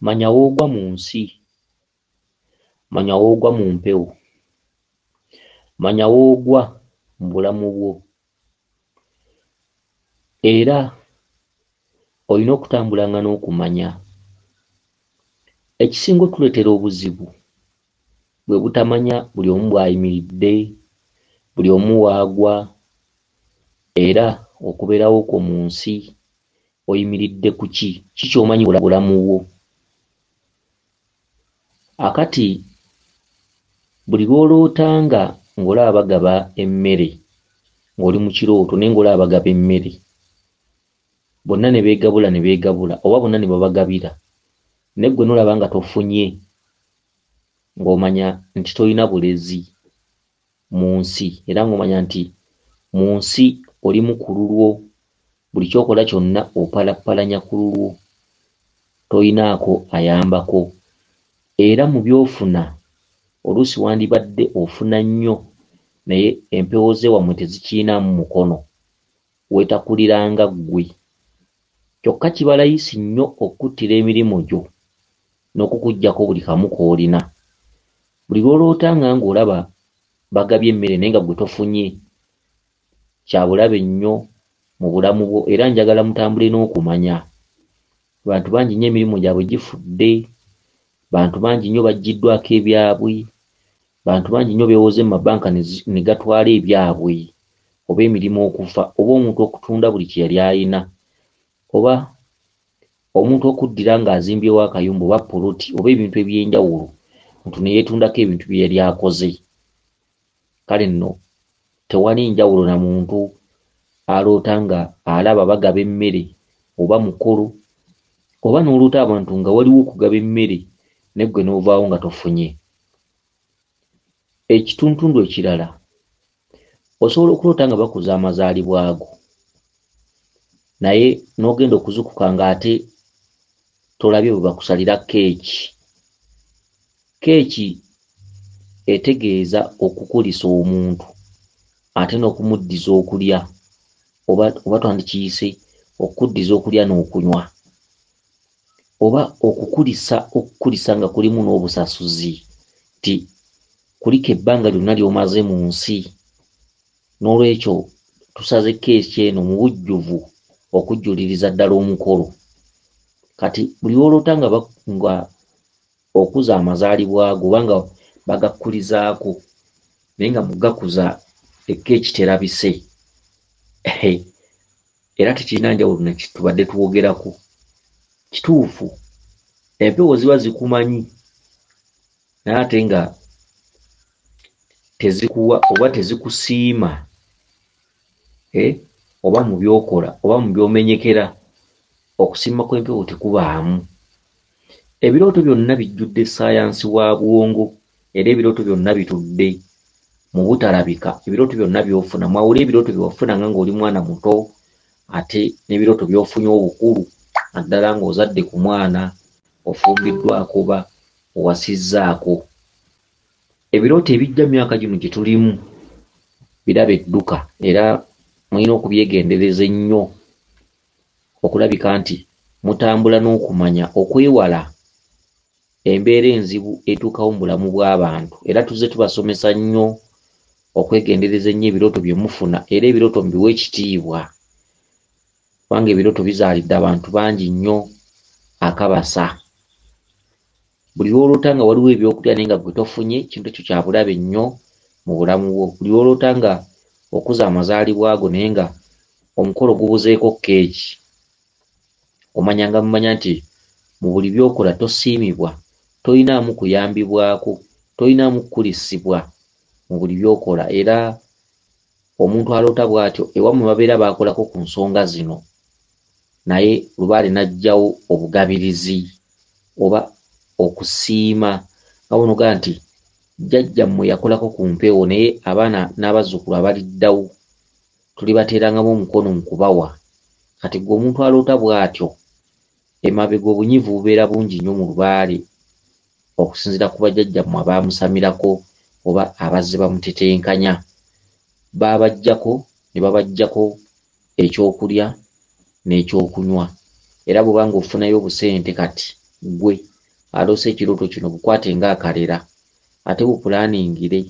Manya wogwa munsi, manya wogwa mu mpewo, manya wogwa mu bulamu bwo, era olina okutambulanga n'okumanya. Ekisinga okutuleetera obuzibu bwe butamanya buli omu bw'ayimiridde, buli omu waagwa, era okubeerawo kwo mu nsi oyimiridde ku ki ky'omanyi bulamu bwo. Akati buli lw'olootanga ng'olaba bagaba emmere ng'oli mu kirooto naye ng'olaba bagaba emmere, bonna ne beegabula oba bonna ne babagabira, naye ggwe n'olaba nga tofunye, ng'omanya nti tolina bulezi mu nsi, era ng'omanya nti mu nsi olimu ku lulwo, buli ky'okola kyonna opalappalanya ku lulwo, toyinaako ayambako, era mu by'ofuna oluusi wandibadde ofuna nnyo naye empewo ze wammwe tezikiinaamu mukono, weetakuliranga ggwe. Kyokka kiba layisi nnyo okuttira emirimu gyo n'okukuggyako buli kamu k'olina. Buli lw'olootanga ng'olaba bagabye emmere naye nga ggwe tofunye, kya bulabe nnyo mu bulamu bwo, era njagala mutambule n'okumanya. Bantu bangi nnyo emirimu gyabwe gifudde, bantu bangi nnyo baggiddwako ebyabwe, bantu bangi nnyo beewoze mu mabanka ne gatwala ebyabwe, oba emirimu okufa, oba omuntu okutunda buli kye yali ayina, oba omuntu okuddira ng'azimbyewo akayumba oba poloti oba ebintu eby'enjawulo, omuntu ne yeetundako ebintu bye yali akoze. Kale nno tewali njawulo na muntu aloota nga alaba bagaba emmere oba mukolo, oba n'oloota abantu nga waliwo okugaba emmere ne ggwe n'ovaawo nga tofunye. Ekituntundu ekirala, osobola okuloota nga bakuza amazaalibwa go naye n'ogenda okuzukuka ng'ate tolabye bwe bakusalira keeki. Keeki etegeeza okukulisa omuntu ate n'okumuddiza okulya, oba twandikiyise okukuddiza okulya n'okunywa, oba okukulisa nga kulimu n'obusasuzi, ti kuliko ebbanga lyonna ly'omaze mu nsi. N'olwekyo tusaze keeki eno mu bujjuvu okujjuliriza ddala omukolo. Kati buli lw'oloota nga okuza amazaalibwa go oba nga bagakkulizaako naye nga mu gakuza ekkeeki terabise, era tekirina njawulo ne tubadde tuwogerako. Kituufu empewo ziba zikumanyi naye ate nga tezikuwa oba tezikusiima, oba mu by'okola oba mu by'omenyekera, okusiima kw'empewo tekubaamu. Ebirooto byonna bijjudde ssaayansi wa bwongo, era ebirooto byonna bitudde mu butalabika. Ebirooto byonna by'ofuna, mwawule ebirooto byewafunanga ng'oli mwana muto ate n'ebirooto by'ofunye obukulu, naddala ng'ozadde ku mwana, ofumbiddwako oba owasizzaako. Ebirooto ebijja myaka gino gye tulimu biraba edduka, era mulina okubyegendereza ennyo okulabika nti mutambula n'okumanya okwewala embeera enzibu etuukawo mu bulamu bw'abantu. Era tuzze tubasomesa nnyo okwegendereza ennyo ebirooto bye mufuna, era ebirooto mbiwe ekitiibwa, kubanga ebirooto bizaalidde abantu bangi nnyo akabasa. Buli lw'oloota nga waliwo ebyokulya naye nga ggwe tofunye, kintu ekyo kya bulabe nnyo mu bulamu bwo. Buli lw'oloota nga okuza amazaalibwa go naye nga omukolo gubuzeeko keeki, omanyanga mumanya nti mu buli by'okola tosiimibwa, toyinaamu kuyambibwako, toyinaamu kukulisibwa mu buli by'okola. Era omuntu aloota bw'atyo ewammwe babeera baakolako ku nsonga zino, naye lubaale n'aggyawo obugabirizi oba okusiima, nga bonoga nti jjajjammwe yakolako ku mpewo naye abaana n'abazzukulu abaliddawo tulibateerangamu omukono mu kubawa. Kati gwe omuntu aloota bw'atyo, emabega obunyivu bubeera bungi nnyo mu lubaale, okusinziira ku bajjajjammwe abaamusamirako oba abazze bamutetenkanya. Baabaggyako ne babaggyako ekyokulya n'ekyokunywa, era bw'oba nga ofunayo obusente kati gwe aloose ekirooto kino bukwate ng'akalera ate bupulaaningire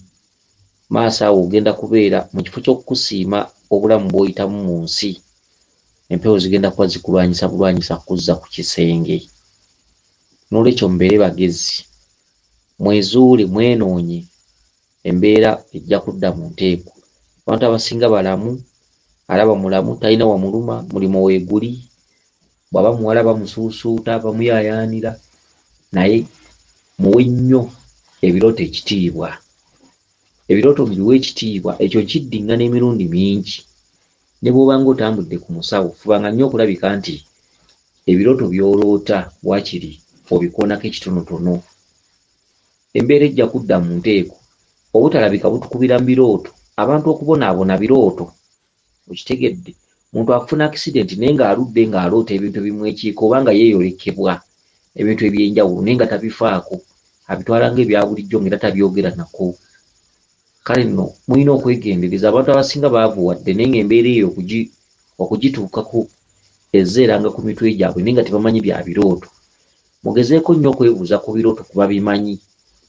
maaso awo ogenda kubeera mu kifo ky'okukusiima obulamu bw'oyitamu mu nsi. Empewo zigenda kuba zikulwanyisa kuzza ku kisenge. N'olwekyo mubeere bagezi, mwezuule, mwenoonye, embeera ejja kudda mu nteeko. Abantu abasinga balamu, alaba mulamu talina wamuluma, mulimo weeguli, bw'aba muwala bamusuusuuta bamuyaayaanira, naye muwe nnyo ebirooto ekitiibwa. Ebirooto biwe ekitiibwa, ekyo kiddingana emirundi mingi. Ne bw'obanga otambudde ku musawo, fubanga nnyo okulabika nti ebirooto by'oloota waakiri obikoonako ekitonotono. Embeera ejja kudda mu nteeko, obutalabika butukubira mu birooto, abantu okubonaabona birooto. Okitegedde, muntu akufuna akisidenti naye ng'aludde ng'aloota ebintu ebimwekiika oba nga yeeyolekebwa ebintu eby'enjawulo naye nga tabifaako, abitwala ng'ebya bulijjo ng'era tabyogera nako. Kale nno mulina okwegendereza. Abantu abasinga baavuwadde naye ng'embeera eyo okugituukako ezza eranga ku mitwe gyabwe naye nga tebamanyi bya birooto. Mugezeeko nnyo okwebuuza ku birooto ku babimanyi,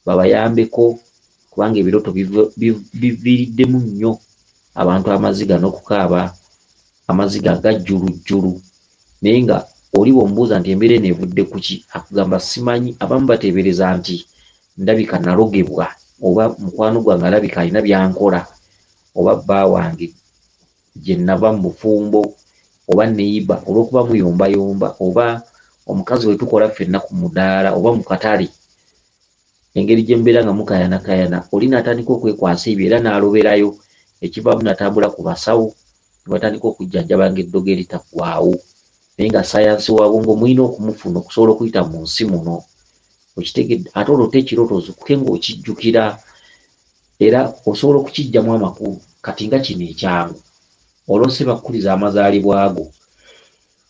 babayambeko, kubanga ebirooto biviiriddemu nnyo abantu amaziga n'okukaaba, amaziga agajjulujjulu. Naye nga oli bw'omubuuza nti embeera eno evudde ku ki, akugamba simanyi. Abamu bateebereza nti ndabika nalogebwa, oba mukwano gwange alabika alina byankola, oba bba wange gye nava mu bufumbo, oba neyiba olw'okuba muyombayomba, oba omukazi we tukola ffenna ku mudaala oba mu katale. Engeri gye mbeera nga mukayanakayana, oli n'atandika okwekwasa ebyo era n'aloberayo, ekivaamu n'atambula ku basawo ne batandika okujjanjaba ng'eddogo eritaggwaawo. Naye nga sayansi wa bwongo mulina okumufuna okusobola okuyita mu nsi muno. Okitegedde, ate olwota ekirooto ozikuke ng'okijjukira era osobola okukiggyamu amakulu. Kati nga kino ekyangu, olwose bakkuliza amazaalibwa ago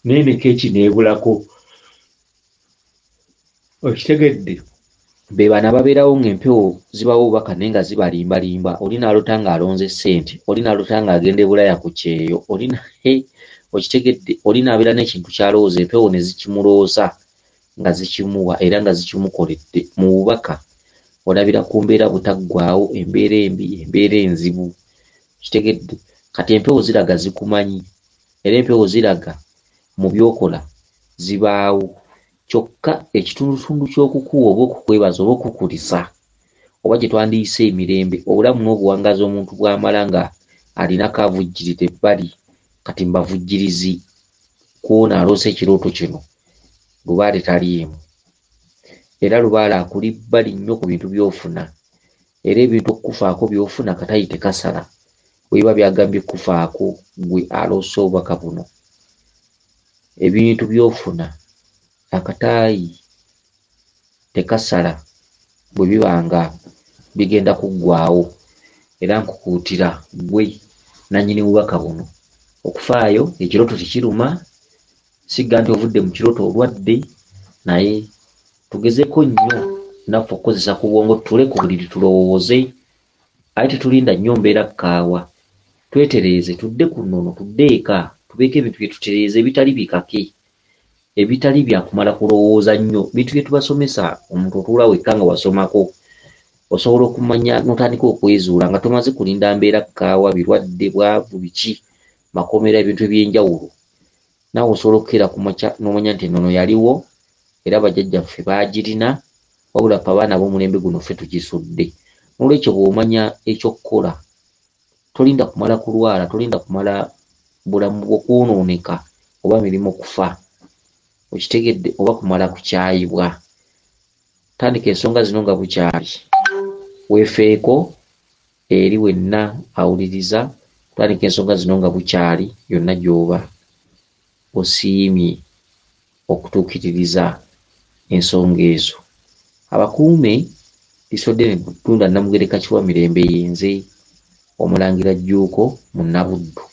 naye ne keeki neebulako. Okitegedde, be bana babeerawo ng'empewo zibawo obubaka naye nga zibalimbalimba. Oli n'alota ng'alonze ssente, oli n'alota ng'agenda e Bulaya ku kyeyo, okitegedde, oli n'abeera n'ekintu ky'alowooza, empewo ne zikimulooza nga zikimuwa era nga zikimukoledde. Mu bubaka olabira ku mbeera butaggwaawo, embeera embi, embeera enzibu. Kitegedde, kati empewo ziraga zikumanyi era empewo ziraga mu byokola zibaawo. Kyokka ekitundutundu ky'okukuwa oba okukwebaza oba okukulisa oba gye twandiyise emirembe, obulamu n'obuwangazi omuntu bw'amala nga alinako avujjirira ebbali. Kati mbavujjirizi kw'ono aloose ekirooto kino, lubaale taliimu era lubaale akuli bbali nnyo ku bintu by'ofuna, era ebintu okukufaako by'ofuna katayi tekasala. Bwe biba byagambye kufaako gwe aloose obubaka buno, ebintu by'ofuna akataayi tekasala bwe biba nga bigenda kuggwaawo. Era nkukuutira gwe nannyini bubaka buno okufaayo. Ekirooto tekiruma, sigga nti ovudde mu kirooto olwadde, naye tugezeeko nnyo naffe okukozesa ku bwongo, tutule ku buliri tulowooze. Aye tetulinda nnyo mbeera kaawa, twetereeze, tudde ku nnono, tudde eka, tubeeko ebintu bye tutereeze ebitali bikake, ebitali bya kumala kulowooza nnyo. Bintu bye tubasomesa, omuntu otuula wekka nga wasomako, osobola okumanya n'otandika okwezuula nga tomaze kulinda mbeera kaawa, birwadde, bwavu, biki, makomera, ebintu eby'enjawulo. Naawe osobola okukeera ku makya n'omanya nti ennono yaliwo era bajjajjaffe baagirina, wabula ffe abaana b'omulembe guno ffe tugisudde. N'olwekyo bw'omanya ekyokkola, tolinda kumala kulwala, tolinda kumala bulamu bw'okwonooneka oba mirimu okufa. Okitegedde, oba kumala kukyayibwa. Tandika ensonga zino nga bukyali, weefeeko eri wenna awuliriza. Tandika ensonga zino nga bukyali yonna gy'oba osiimye okutuukiririza ensonga ezo. Abakuume lisodde ne ttunda Namugereka Kiwa Mirembe yenze Omulangira Jjuuko Munabuddu.